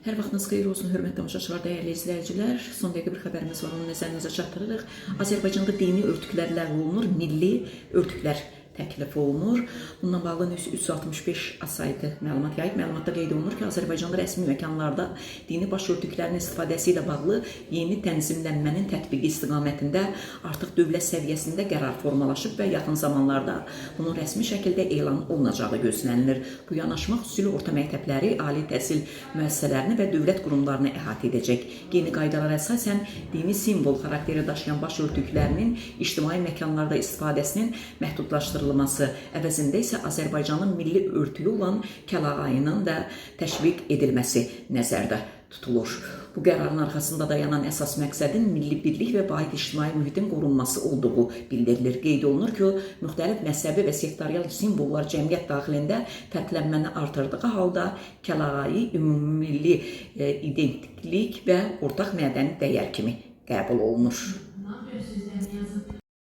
Hər vaxtınız xeyir olsun, hörmətli tamaşaçılar, dəyərli izləyicilər. Son dəqiqə bir xəbərimiz var, onu nəzərinizə çatdırırıq. Azərbaycanda dini örtüklər ləğv olunur, milli örtüklər təklif olunur. Bununla bağlı 365 saytı məlumat yayıb. Məlumatda qeyd olunur ki, Azərbaycanda rəsmi məkanlarda dini başörtüklərinin istifadəsi ilə bağlı yeni tənzimlənmənin tətbiqi istiqamətində artıq dövlət səviyyəsində qərar formalaşıb və yaxın zamanlarda bunun rəsmi şəkildə elan olunacağı gözlənilir. Bu yanaşma xüsusilə orta məktəbləri, ali təhsil müəssisələrini və dövlət qurumlarını əhatə edəcək. Yeni qaydalara əsasən dini simvol xarakteri daşıyan başörtüklərinin ictimai məkanlarda istifadəsinin məhdudlaşdırılması, əvəzində isə Azərbaycanın milli örtüyü olan kəlağayının da təşviq edilməsi nəzərdə tutulur. Bu qərarın arxasında dayanan əsas məqsədin milli birlik və vahid ictimai mühitin qorunması olduğu bildirilir. Qeyd olunur ki, müxtəlif məzhəbi və sektorial simvollar cəmiyyət daxilində fərqlənməni artırdığı halda kəlağayı ümumilli identiklik və ortaq mədəni dəyər kimi qəbul olunur.